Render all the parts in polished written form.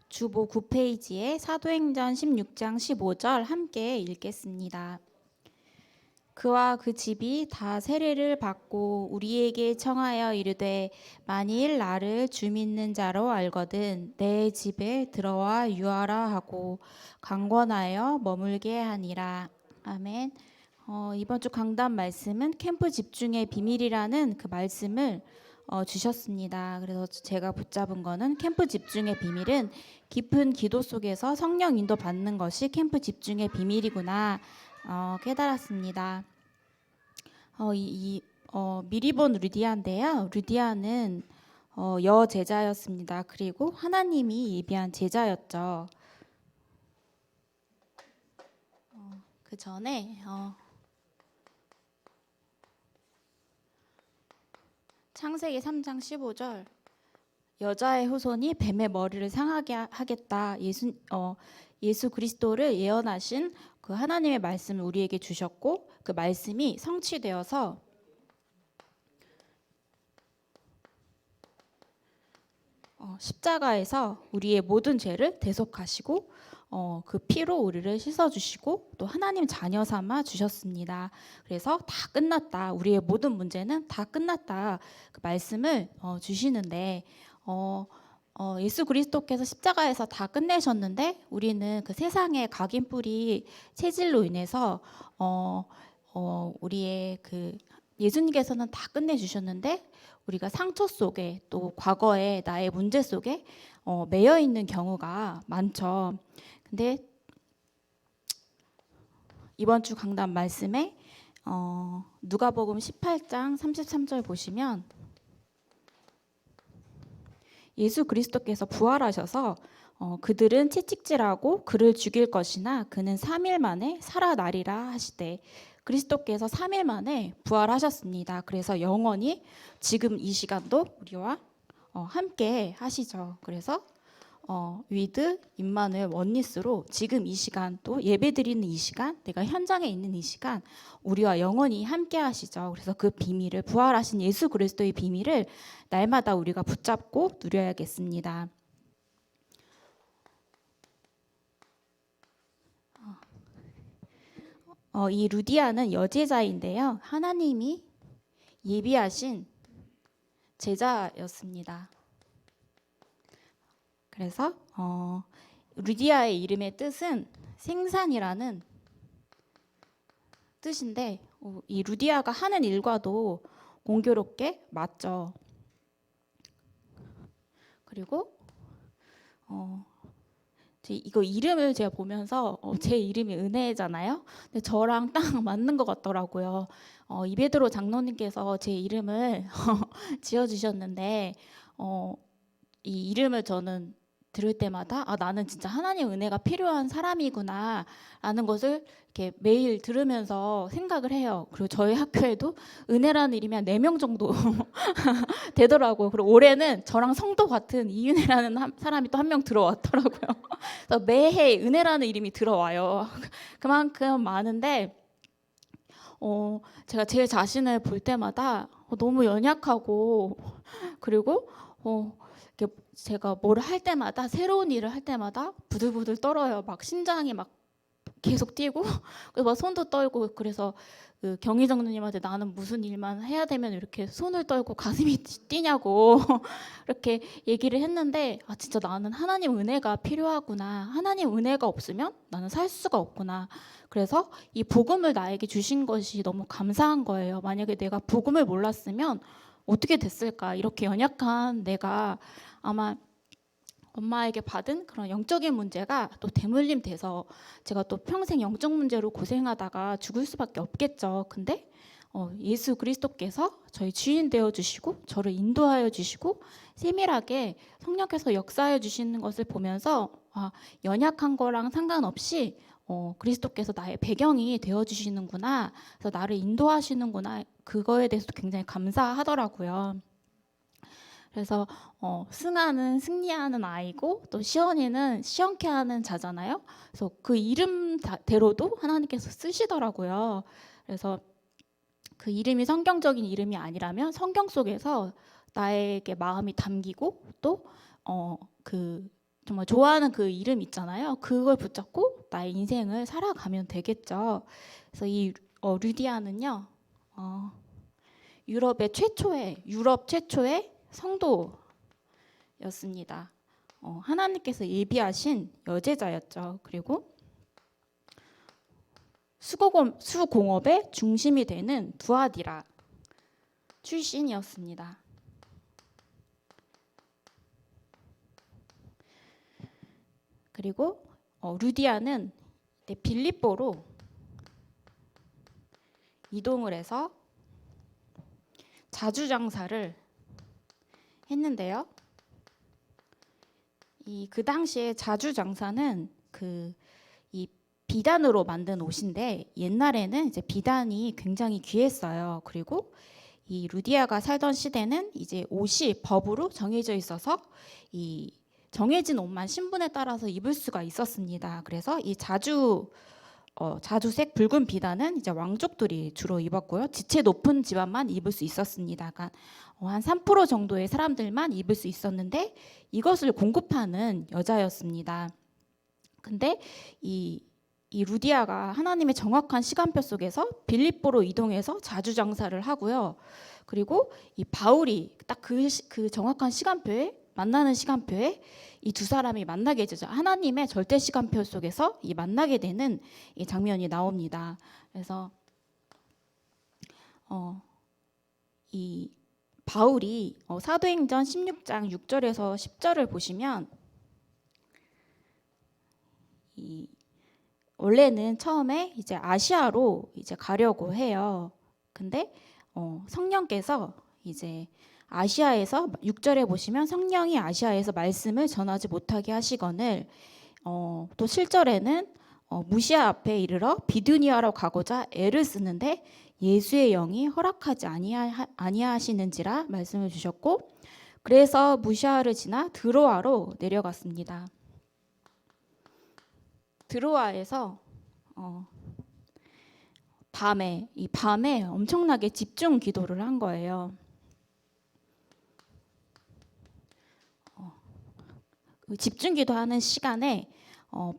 주보 9페이지에 사도행전 16장 15절 함께 읽겠습니다. 그와 그 집이 다 세례를 받고 우리에게 청하여 이르되 만일 나를 주 믿는 자로 알거든 내 집에 들어와 유하라 하고 강권하여 머물게 하니라. 아멘. 이번 주 강단 말씀은 캠프 집중의 비밀이라는 그 말씀을 주셨습니다. 그래서 제가 붙잡은 거는 캠프 집중의 비밀은 깊은 기도 속에서 성령 인도 받는 것이 캠프 집중의 비밀이구나 깨달았습니다. 미리 본 루디아인데요. 루디아는 여제자였습니다. 그리고 하나님이 예비한 제자였죠. 그 전에 창세기 3장 15절 여자의 후손이 뱀의 머리를 상하게 하겠다. 예수 그리스도를 예언하신 그 하나님의 말씀을 우리에게 주셨고 그 말씀이 성취되어서 십자가에서 우리의 모든 죄를 대속하시고 그 피로 우리를 씻어주시고 또 하나님 자녀 삼아 주셨습니다. 그래서 다 끝났다. 우리의 모든 문제는 다 끝났다. 그 말씀을 주시는데 예수 그리스도께서 십자가에서 다 끝내셨는데 우리는 그 세상의 각인뿌리 체질로 인해서 우리의 그 예수님께서는 다 끝내주셨는데 우리가 상처 속에 또 과거의 나의 문제 속에 매여 있는 경우가 많죠. 근데 이번 주 강단 말씀에 누가복음 18장 33절 보시면 예수 그리스도께서 부활하셔서 그들은 채찍질하고 그를 죽일 것이나 그는 3일 만에 살아나리라 하시되 그리스도께서 3일 만에 부활하셨습니다. 그래서 영원히 지금 이 시간도 우리와 함께 하시죠. 그래서 위드 임마누엘 원리스로 지금 이 시간 또 예배드리는 이 시간 내가 현장에 있는 이 시간 우리와 영원히 함께 하시죠. 그래서 그 비밀을 부활하신 예수 그리스도의 비밀을 날마다 우리가 붙잡고 누려야겠습니다. 이 루디아는 여제자인데요. 하나님이 예비하신 제자였습니다. 그래서 루디아의 이름의 뜻은 생산이라는 뜻인데 이 루디아가 하는 일과도 공교롭게 맞죠. 그리고 이거 이름을 제가 보면서 제 이름이 은혜잖아요. 근데 저랑 딱 맞는 것 같더라고요. 이베드로 장로님께서 제 이름을 지어주셨는데 이 이름을 저는 들을 때마다 나는 진짜 하나님의 은혜가 필요한 사람이구나 라는 것을 이렇게 매일 들으면서 생각을 해요. 그리고 저희 학교에도 은혜라는 이름이 한 4명 정도 되더라고요. 그리고 올해는 저랑 성도 같은 이은혜라는 사람이 또 1명 들어왔더라고요. 그래서 매해 은혜라는 이름이 들어와요. 그만큼 많은데 제가 제 자신을 볼 때마다 너무 연약하고 그리고 제가 뭘 할 때마다 새로운 일을 할 때마다 부들부들 떨어요. 막 심장이 막 계속 뛰고 그래서 막 손도 떨고 그래서 그 경희정누님한테 나는 무슨 일만 해야 되면 이렇게 손을 떨고 가슴이 뛰냐고 이렇게 얘기를 했는데 진짜 나는 하나님 은혜가 필요하구나. 하나님 은혜가 없으면 나는 살 수가 없구나. 그래서 이 복음을 나에게 주신 것이 너무 감사한 거예요. 만약에 내가 복음을 몰랐으면 어떻게 됐을까? 이렇게 연약한 내가 아마 엄마에게 받은 그런 영적인 문제가 또 대물림 돼서 제가 또 평생 영적 문제로 고생하다가 죽을 수밖에 없겠죠. 근데 예수 그리스도께서 저희 주인 되어 주시고 저를 인도하여 주시고 세밀하게 성령께서 역사해 주시는 것을 보면서 연약한 거랑 상관없이 그리스도께서 나의 배경이 되어 주시는구나. 그래서 나를 인도하시는구나. 그거에 대해서도 굉장히 감사하더라고요. 그래서 승아는 승리하는 아이고 또 시연이는 시연케 하는 자잖아요. 그래서 그 이름대로도 하나님께서 쓰시더라고요. 그래서 그 이름이 성경적인 이름이 아니라면 성경 속에서 나에게 마음이 담기고 또 그 정말 좋아하는 그 이름 있잖아요. 그걸 붙잡고 나의 인생을 살아가면 되겠죠. 그래서 이 루디아는요, 유럽 최초의 성도였습니다. 하나님께서 예비하신 여제자였죠. 그리고 수공업의 중심이 되는 두아디라 출신이었습니다. 그리고 루디아는 빌립보로 이동을 해서 자주장사를 했는데요. 그 당시에 자주장사는 이 비단으로 만든 옷인데 옛날에는 이제 비단이 굉장히 귀했어요. 그리고 이 루디아가 살던 시대는 이제 옷이 법으로 정해져 있어서 이 정해진 옷만 신분에 따라서 입을 수가 있었습니다. 그래서 이 자주색 붉은 비단은 이제 왕족들이 주로 입었고요. 지체 높은 집안만 입을 수 있었습니다. 그러니까 한 3% 정도의 사람들만 입을 수 있었는데 이것을 공급하는 여자였습니다. 근데 이 루디아가 하나님의 정확한 시간표 속에서 빌립보로 이동해서 자주장사를 하고요. 그리고 이 바울이 딱 그 정확한 만나는 시간표에 이 두 사람이 만나게 되죠. 하나님의 절대 시간표 속에서 이 만나게 되는 이 장면이 나옵니다. 그래서 이 바울이 사도행전 16장 6절에서 10절을 보시면 원래는 처음에 이제 아시아로 이제 가려고 해요. 근데 성령께서 이제 아시아에서 6절에 보시면 성령이 아시아에서 말씀을 전하지 못하게 하시거늘 또 7절에는 무시아 앞에 이르러 비두니아로 가고자 애를 쓰는데 예수의 영이 허락하지 아니하시는지라 말씀을 주셨고 그래서 무시아를 지나 드로아로 내려갔습니다. 드로아에서 밤에 엄청나게 집중 기도를 한 거예요. 집중 기도하는 시간에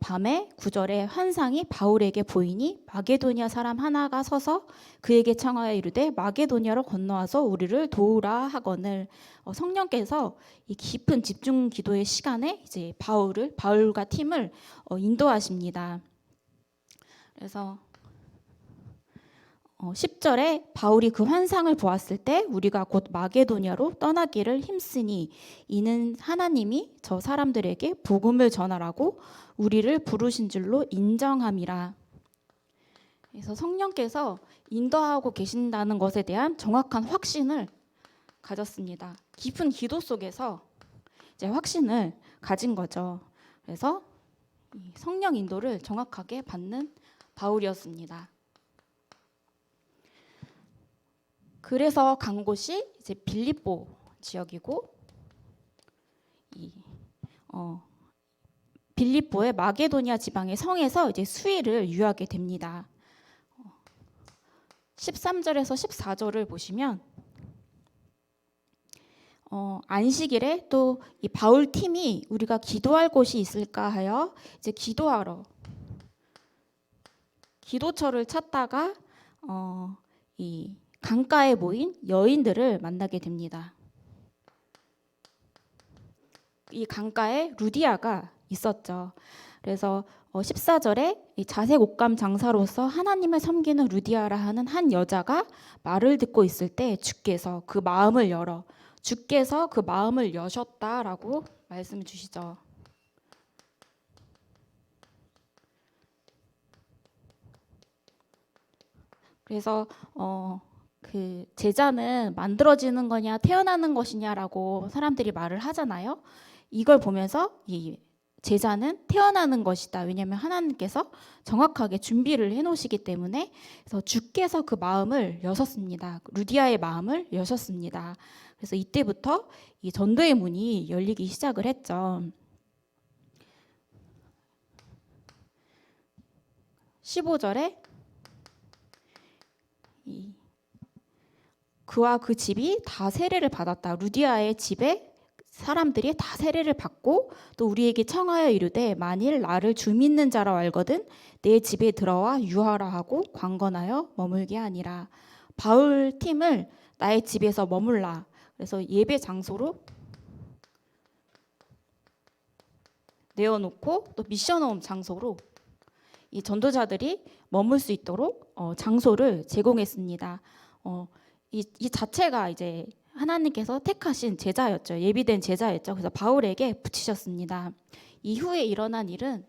밤에 9절에 환상이 바울에게 보이니 마게도니아 사람 하나가 서서 그에게 청하여 이르되 마게도니아로 건너와서 우리를 도우라 하거늘 성령께서 이 깊은 집중 기도의 시간에 이제 바울과 팀을 인도하십니다. 그래서 10절에 바울이 그 환상을 보았을 때 우리가 곧 마게도니아로 떠나기를 힘쓰니 이는 하나님이 저 사람들에게 복음을 전하라고 우리를 부르신 줄로 인정함이라. 그래서 성령께서 인도하고 계신다는 것에 대한 정확한 확신을 가졌습니다. 깊은 기도 속에서 이제 확신을 가진 거죠. 그래서 성령 인도를 정확하게 받는 바울이었습니다. 그래서 간 곳이 이제 빌립보 지역이고 빌립보의 마게도니아 지방의 성에서 이제 수일을 유하게 됩니다. 13절에서 14절을 보시면 안식일에 또 이 바울 팀이 우리가 기도할 곳이 있을까 하여 이제 기도하러 기도처를 찾다가 이 강가에 모인 여인들을 만나게 됩니다. 이 강가에 루디아가 있었죠. 그래서 14절에 이 자색 옷감 장사로서 하나님을 섬기는 루디아라 하는 한 여자가 말을 듣고 있을 때 주께서 그 마음을 여셨다라고 말씀을 주시죠. 그래서 그 제자는 만들어지는 거냐 태어나는 것이냐라고 사람들이 말을 하잖아요. 이걸 보면서 이 제자는 태어나는 것이다. 왜냐하면 하나님께서 정확하게 준비를 해놓으시기 때문에 그래서 주께서 그 마음을 여셨습니다. 루디아의 마음을 여셨습니다. 그래서 이때부터 이 전도의 문이 열리기 시작을 했죠. 15절에 그와 그 집이 다 세례를 받았다. 루디아의 집에 사람들이 다 세례를 받고 또 우리에게 청하여 이르되 만일 나를 주 믿는 자라 알거든 내 집에 들어와 유하라 하고 관건하여 머물게 하니라. 바울 팀을 나의 집에서 머물라. 그래서 예배 장소로 내어놓고 또 미션홈 장소로 이 전도자들이 머물 수 있도록 장소를 제공했습니다. 이 자체가 이제 하나님께서 택하신 제자였죠. 예비된 제자였죠. 그래서 바울에게 붙이셨습니다. 이후에 일어난 일은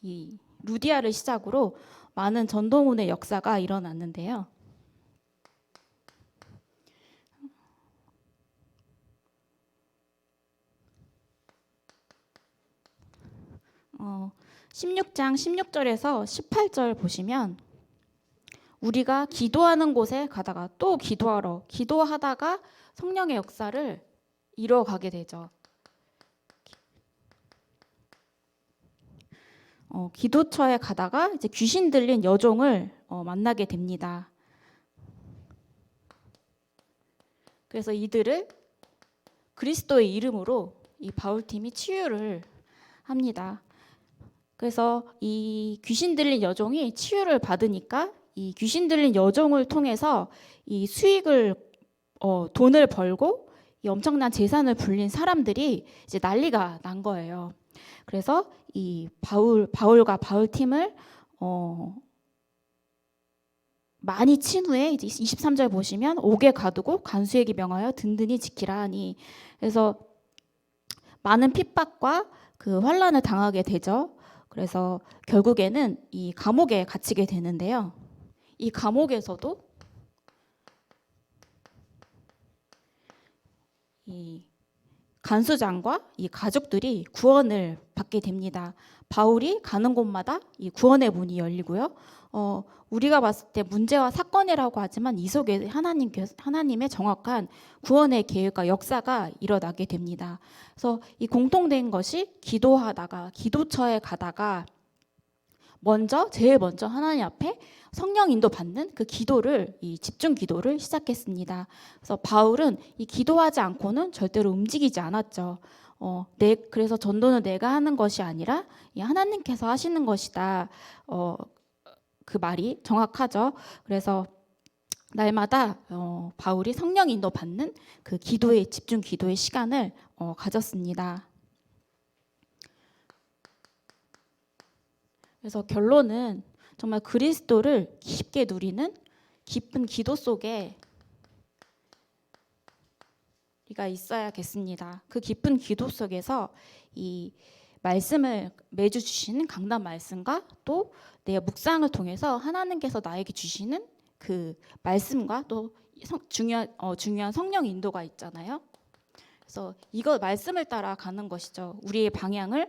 이 루디아를 시작으로 많은 전도문의 역사가 일어났는데요. 16장 16절에서 18절 보시면 우리가 기도하는 곳에 가다가 또 기도하다가 성령의 역사를 이뤄가게 되죠. 기도처에 가다가 이제 귀신 들린 여종을 만나게 됩니다. 그래서 이들을 그리스도의 이름으로 이 바울팀이 치유를 합니다. 그래서 이 귀신 들린 여종이 치유를 받으니까 이 귀신 들린 여종을 통해서 이 수익을 돈을 벌고 이 엄청난 재산을 불린 사람들이 이제 난리가 난 거예요. 그래서 이 바울과 바울 팀을 많이 친 후에 이제 23절 보시면 옥에 가두고 간수에게 명하여 든든히 지키라 하니, 그래서 많은 핍박과 그 환난을 당하게 되죠. 그래서 결국에는 이 감옥에 갇히게 되는데요. 이 감옥에서도 이 간수장과 이 가족들이 구원을 받게 됩니다. 바울이 가는 곳마다 이 구원의 문이 열리고요. 우리가 봤을 때 문제와 사건이라고 하지만 이 속에 하나님의 정확한 구원의 계획과 역사가 일어나게 됩니다. 그래서 이 공통된 것이 기도하다가 기도처에 가다가 제일 먼저 하나님 앞에 성령 인도 받는 그 기도를, 이 집중 기도를 시작했습니다. 그래서 바울은 이 기도하지 않고는 절대로 움직이지 않았죠. 그래서 전도는 내가 하는 것이 아니라 하나님께서 하시는 것이다. 그 말이 정확하죠. 그래서 날마다 바울이 성령 인도 받는 그 집중 기도의 시간을 가졌습니다. 그래서 결론은 정말 그리스도를 깊게 누리는 깊은 기도 속에 우리가 있어야겠습니다. 그 깊은 기도 속에서 이 말씀을 매주 주시는 강단 말씀과 또 내 묵상을 통해서 하나님께서 나에게 주시는 그 말씀과 또 중요한 성령 인도가 있잖아요. 그래서 이거 말씀을 따라 가는 것이죠. 우리의 방향을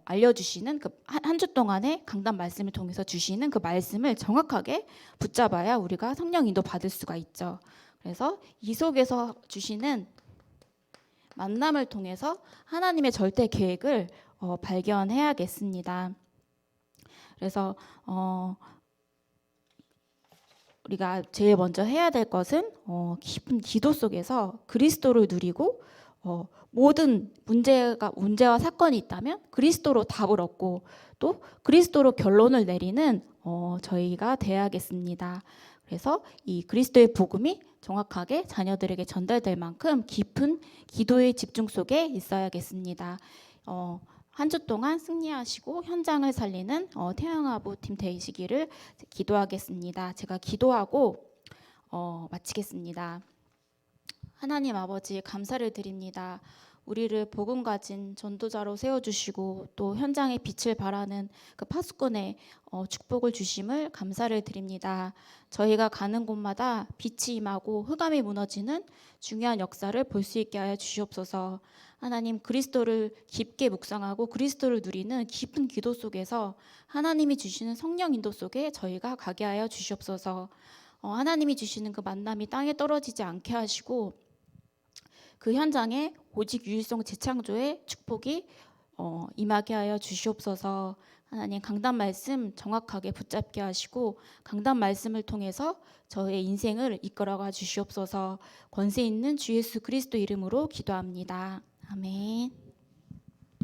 알려주시는 그 한 주 동안의 강단 말씀을 통해서 주시는 그 말씀을 정확하게 붙잡아야 우리가 성령 인도 받을 수가 있죠. 그래서 이 속에서 주시는 만남을 통해서 하나님의 절대 계획을 발견해야겠습니다. 그래서 우리가 제일 먼저 해야 될 것은 깊은 기도 속에서 그리스도를 누리고 모든 문제와 사건이 있다면 그리스도로 답을 얻고 또 그리스도로 결론을 내리는 저희가 돼야겠습니다. 그래서 이 그리스도의 복음이 정확하게 자녀들에게 전달될 만큼 깊은 기도의 집중 속에 있어야겠습니다. 한 주 동안 승리하시고 현장을 살리는 태영아부 팀 되시기를 기도하겠습니다. 제가 기도하고 마치겠습니다. 하나님 아버지 감사를 드립니다. 우리를 복음 가진 전도자로 세워주시고 또 현장에 빛을 발하는 그 파수꾼의 축복을 주심을 감사를 드립니다. 저희가 가는 곳마다 빛이 임하고 흑암이 무너지는 중요한 역사를 볼 수 있게 하여 주시옵소서. 하나님, 그리스도를 깊게 묵상하고 그리스도를 누리는 깊은 기도 속에서 하나님이 주시는 성령 인도 속에 저희가 가게 하여 주시옵소서. 하나님이 주시는 그 만남이 땅에 떨어지지 않게 하시고 그 현장에 오직 유일성 재창조의 축복이 임하게 하여 주시옵소서. 하나님 강단 말씀 정확하게 붙잡게 하시고 강단 말씀을 통해서 저의 인생을 이끌어가 주시옵소서. 권세 있는 주 예수 그리스도 이름으로 기도합니다. 아멘.